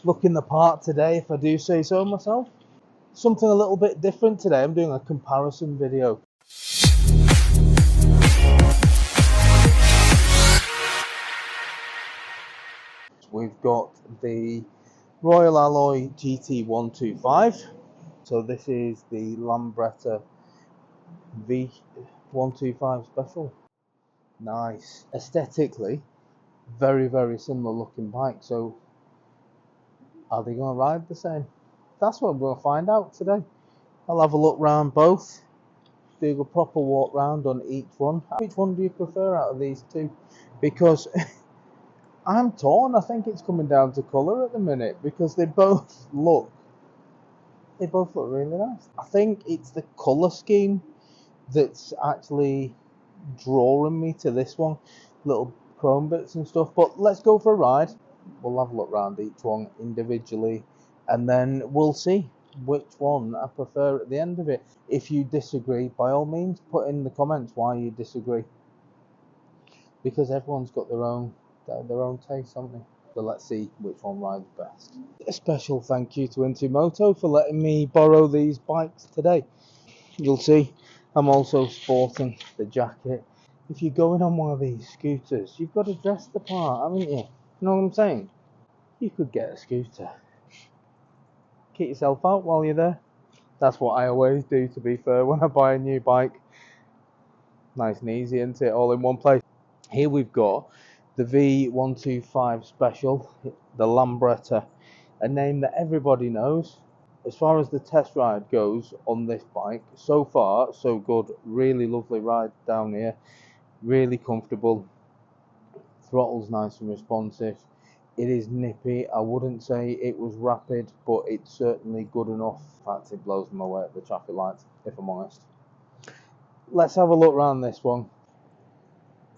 looking the part today, if I do say so myself. Something a little bit different today. I'm doing a comparison video. We've got the Royal Alloy GT125. So this is the Lambretta v125 special. Nice. Aesthetically, very, very similar looking bike. So are they going to ride the same? That's what I'm going to find out today. I'll have a look round both, do a proper walk round on each one. Which one do you prefer out of these two? Because I'm torn. I think it's coming down to colour at the minute, because they both look really nice. I think it's the colour scheme that's actually drawing me to this one. Little chrome bits and stuff. But let's go for a ride. We'll have a look round each one individually, and then we'll see which one I prefer at the end of it. If you disagree, by all means put in the comments why you disagree, because everyone's got their own taste, haven't they? So let's see which one rides best. A special thank you to Intimoto for letting me borrow these bikes today. You'll see I'm also sporting the jacket. If you're going on one of these scooters, you've got to dress the part, haven't you? You know what I'm saying? You could get a scooter. Keep yourself out while you're there. That's what I always do, to be fair, when I buy a new bike. Nice and easy, isn't it? All in one place. Here we've got the V125 special, the Lambretta, a name that everybody knows. As far as the test ride goes on this bike, so far so good. Really lovely ride down here, really comfortable. Throttle's nice and responsive. It is nippy. I wouldn't say it was rapid, but it's certainly good enough. In fact, it blows them away at the traffic lights, if I'm honest. Let's have a look around this one.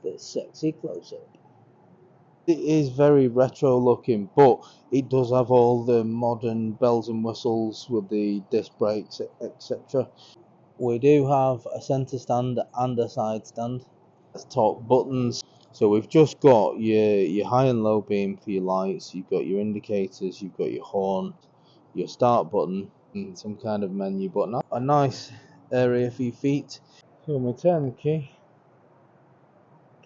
The sexy close-up. It is very retro looking, but it does have all the modern bells and whistles with the disc brakes, etc. We do have a centre stand and a side stand. Let's talk buttons. So we've just got your high and low beam for your lights, you've got your indicators, you've got your horn, your start button, and some kind of menu button. A nice area for your feet. So when we turn the key,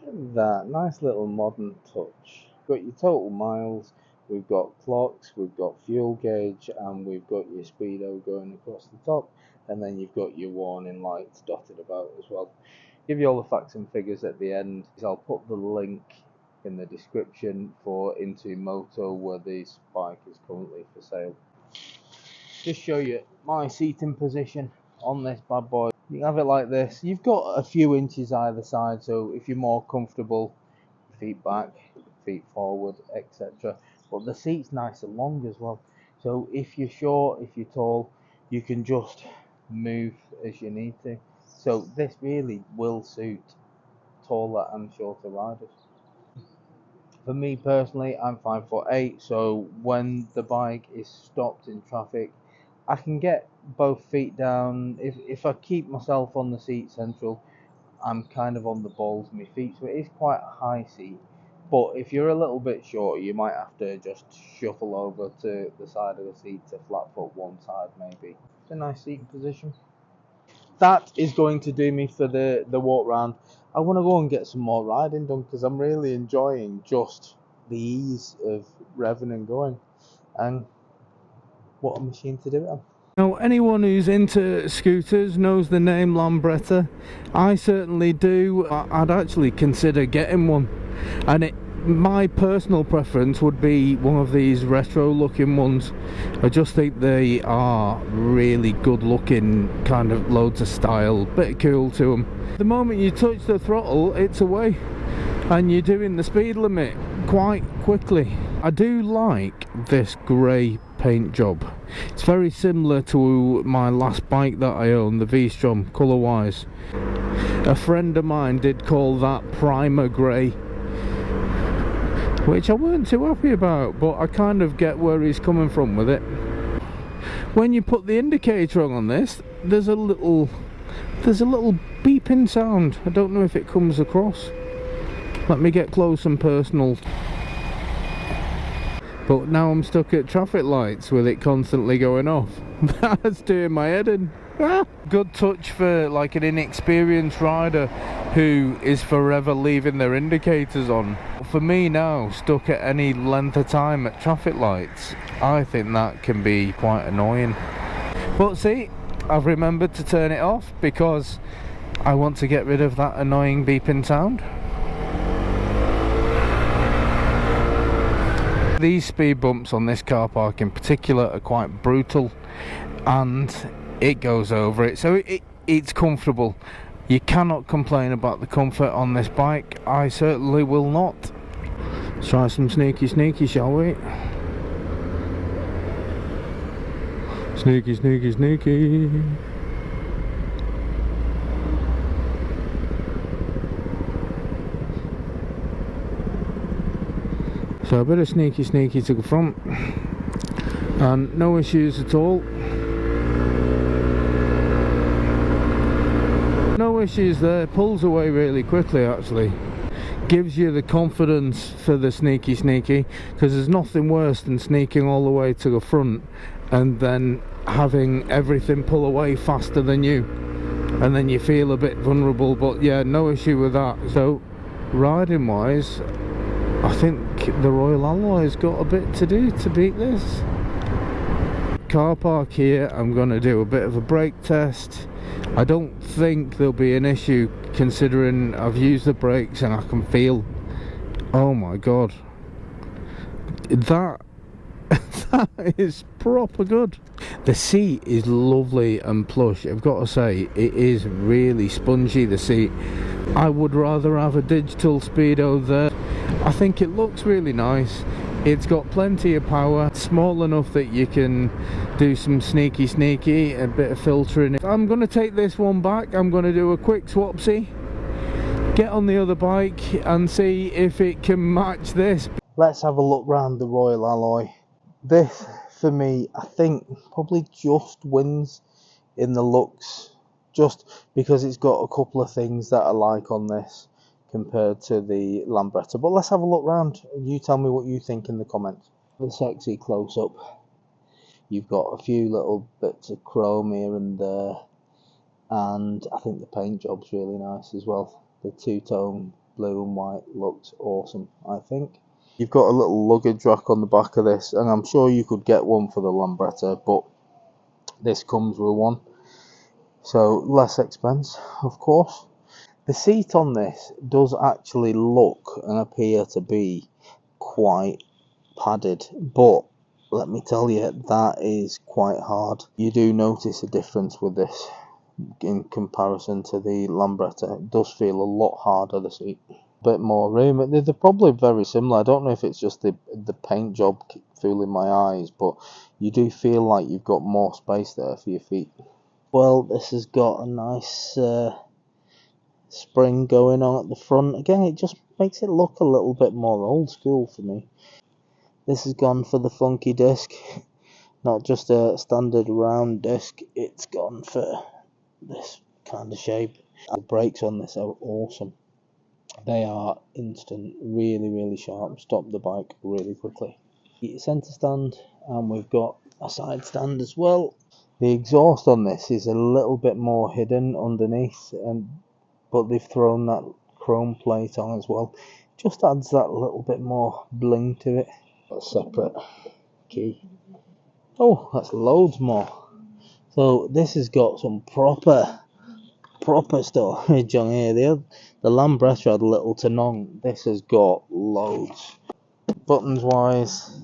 look at that, nice little modern touch. Got your total miles, we've got clocks, we've got fuel gauge, and we've got your speedo going across the top, and then you've got your warning lights dotted about as well. Give you all the facts and figures at the end. I'll put the link in the description for Intimoto, where this bike is currently for sale. Just show you my seating position on this bad boy. You can have it like this. You've got a few inches either side, so if you're more comfortable, feet back, feet forward, etc. But the seat's nice and long as well. So if you're short, if you're tall, you can just move as you need to. So this really will suit taller and shorter riders. For me personally, I'm 5'8", so when the bike is stopped in traffic, I can get both feet down. If I keep myself on the seat central, I'm kind of on the balls of my feet, so it is quite a high seat. But if you're a little bit short, you might have to just shuffle over to the side of the seat to flat foot one side maybe. It's a nice seating position. That is going to do me for the walk round. I want to go and get some more riding done, because I'm really enjoying just the ease of revving and going. And what a machine to do it on. Now, anyone who's into scooters knows the name Lambretta. I certainly do. I'd actually consider getting one. And my personal preference would be one of these retro looking ones. I just think they are really good looking, kind of loads of style, bit cool to them. The moment you touch the throttle, it's away, and you're doing the speed limit quite quickly. I do like this grey paint job. It's very similar to my last bike that I owned, the V-Strom, colour wise. A friend of mine did call that primer grey, which I weren't too happy about, but I kind of get where he's coming from with it. When you put the indicator on this, there's a little beeping sound. I don't know if it comes across. Let me get close and personal. But now I'm stuck at traffic lights with it constantly going off. That's doing my head in. Good touch for like an inexperienced rider who is forever leaving their indicators on. For me now, stuck at any length of time at traffic lights, I think that can be quite annoying. But see, I've remembered to turn it off because I want to get rid of that annoying beeping sound. These speed bumps on this car park in particular are quite brutal, and it goes over it, so it's comfortable. You cannot complain about the comfort on this bike. I certainly will not. Let's try some sneaky, shall we? Sneaky, sneaky. So a bit of sneaky to the front, and no issues at all. No issues there, pulls away really quickly actually. Gives you the confidence for the sneaky, because there's nothing worse than sneaking all the way to the front and then having everything pull away faster than you, and then you feel a bit vulnerable. But yeah, no issue with that. So riding wise, I think the Royal Alloy's got a bit to do to beat this. Car park here, I'm going to do a bit of a brake test. I don't think there'll be an issue considering I've used the brakes and I can feel, oh my god, that is proper good. The seat is lovely and plush. I've got to say, it is really spongy, the seat. I would rather have a digital speedo there. I think it looks really nice. It's got plenty of power, small enough that you can do some sneaky, a bit of filtering. I'm going to take this one back. I'm going to do a quick swapsy, get on the other bike and see if it can match this. Let's have a look round the Royal Alloy. This, for me, I think probably just wins in the looks, just because it's got a couple of things that I like on this compared to the Lambretta. But let's have a look round. You tell me what you think in the comments. The sexy close-up. You've got a few little bits of chrome here and there, and I think the paint job's really nice as well. The two-tone blue and white looks awesome, I think. You've got a little luggage rack on the back of this, and I'm sure you could get one for the Lambretta, but this comes with one, so less expense, of course. The seat on this does actually look and appear to be quite padded, but let me tell you, that is quite hard. You do notice a difference with this in comparison to the Lambretta. It does feel a lot harder, the seat. A bit more room. They're probably very similar. I don't know if it's just the paint job fooling my eyes, but you do feel like you've got more space there for your feet. Well, this has got a nice spring going on at the front. Again, it just makes it look a little bit more old school for me. This has gone for the funky disc, not just a standard round disc. It's gone for this kind of shape. The brakes on this are awesome. They are instant, really sharp, stop the bike really quickly. The centre stand, and we've got a side stand as well. The exhaust on this is a little bit more hidden underneath, but they've thrown that chrome plate on as well. Just adds that little bit more bling to it. A separate key. Oh, that's loads more. So this has got some proper storage on here. The Lambretta had little to none. This has got loads. Buttons wise,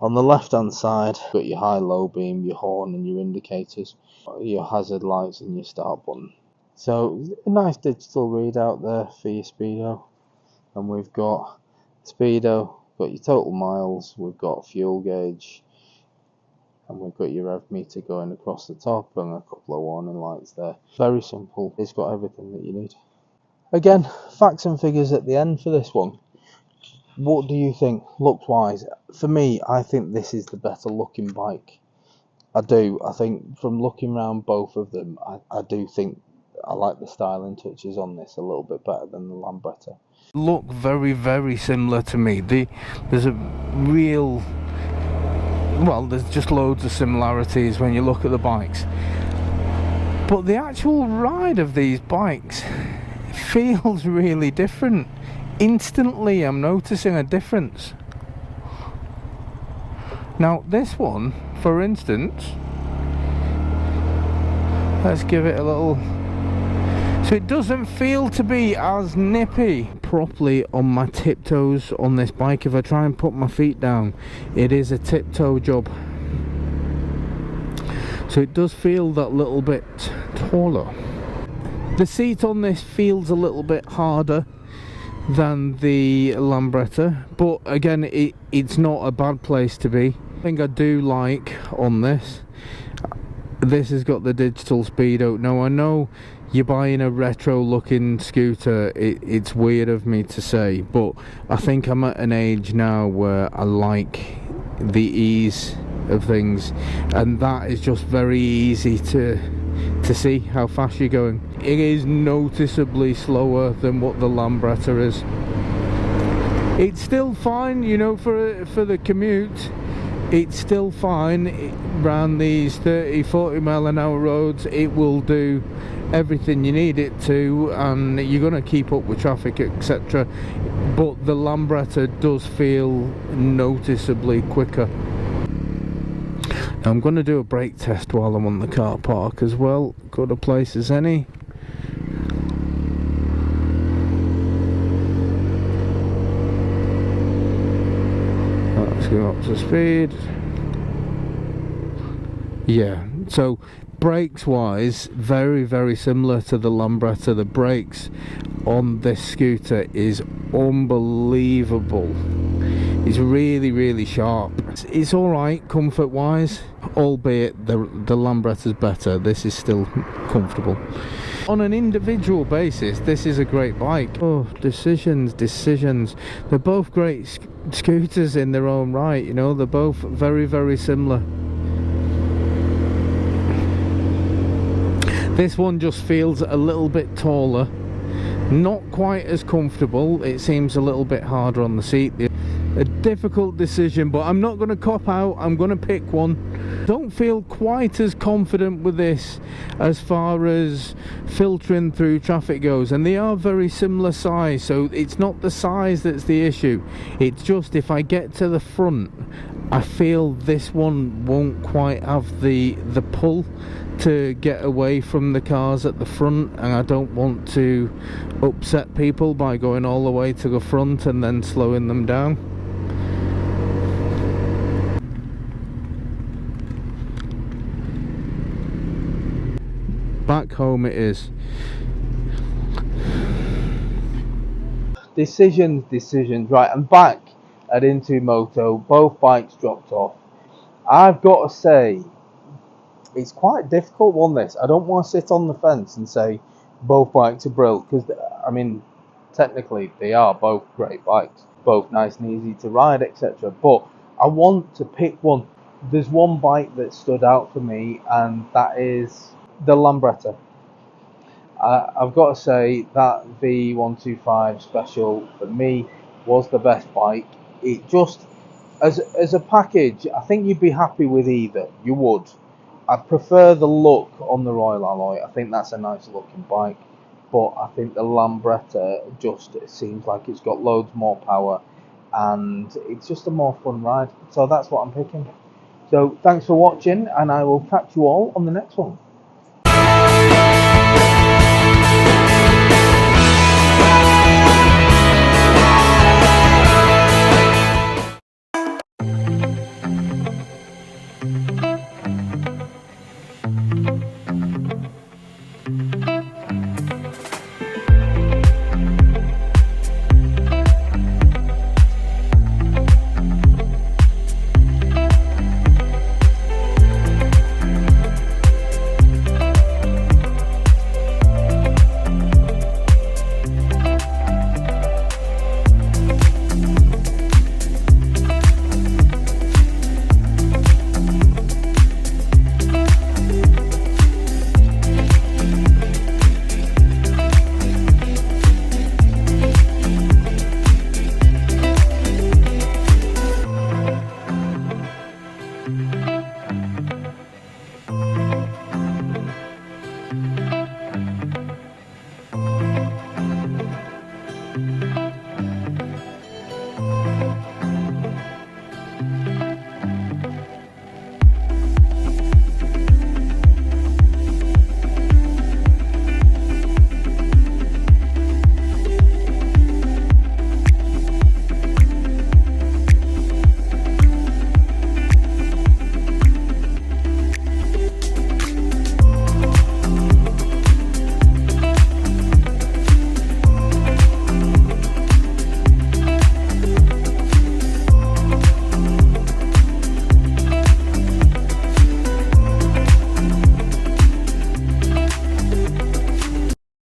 on the left hand side, you've got your high low beam, your horn and your indicators, your hazard lights and your start button. So a nice digital readout there for your speedo. And we've got speedo, got your total miles, we've got fuel gauge, and we've got your rev meter going across the top and a couple of warning lights there. Very simple. It's got everything that you need. Again, facts and figures at the end for this one. What do you think looks wise? For me, I think this is the better looking bike. I do. I think from looking around both of them, I do think I like the styling touches on this a little bit better than the Lambretta. look very, very similar to me. There's a real, well, there's just loads of similarities when you look at the bikes, but the actual ride of these bikes feels really different. Instantly I'm noticing a difference. Now this one, for instance, let's give it a little, so it doesn't feel to be as nippy properly on my tiptoes on this bike. If I try and put my feet down, it is a tiptoe job, so it does feel that little bit taller. The seat on this feels a little bit harder than the Lambretta, but again, it's not a bad place to be. I think I do like on this has got the digital speedo. Now I know you're buying a retro looking scooter, it's weird of me to say, but I think I'm at an age now where I like the ease of things, and that is just very easy to see how fast you're going. It is noticeably slower than what the Lambretta is. It's still fine, you know, for the commute. It's still fine around these 30-40 mile an hour roads. It will do everything you need it to, and you're going to keep up with traffic, etc. But the Lambretta does feel noticeably quicker. Now I'm going to do a brake test while I'm on the car park as well. Good a place as any. Let's go up to speed. Yeah, so brakes wise, very, very similar to the Lambretta. The brakes on this scooter is unbelievable. It's really, really sharp. It's alright comfort wise, albeit the Lambretta's better. This is still comfortable. On an individual basis, this is a great bike. Oh, decisions. They're both great scooters in their own right, you know, they're both very, very similar. This one just feels a little bit taller, not quite as comfortable. It seems a little bit harder on the seat. A difficult decision, but I'm not going to cop out. I'm going to pick one. Don't feel quite as confident with this as far as filtering through traffic goes, and they are very similar size, so it's not the size that's the issue. It's just if I get to the front, I feel this one won't quite have the pull to get away from the cars at the front, and I don't want to upset people by going all the way to the front and then slowing them down. Back home it is. Decisions. Right, I'm back at Into Moto. Both bikes dropped off. I've got to say, it's quite a difficult one, this. I don't want to sit on the fence and say both bikes are brilliant, because, I mean, technically they are both great bikes, both nice and easy to ride, etc. But I want to pick one. There's one bike that stood out for me, and that is the Lambretta. I've got to say that v125 special for me was the best bike. It just, as a package, I think you'd be happy with either. You would. I prefer the look on the Royal Alloy. I think that's a nice looking bike, but I think the Lambretta just seems like it's got loads more power, and it's just a more fun ride. So that's what I'm picking. So thanks for watching, and I will catch you all on the next one.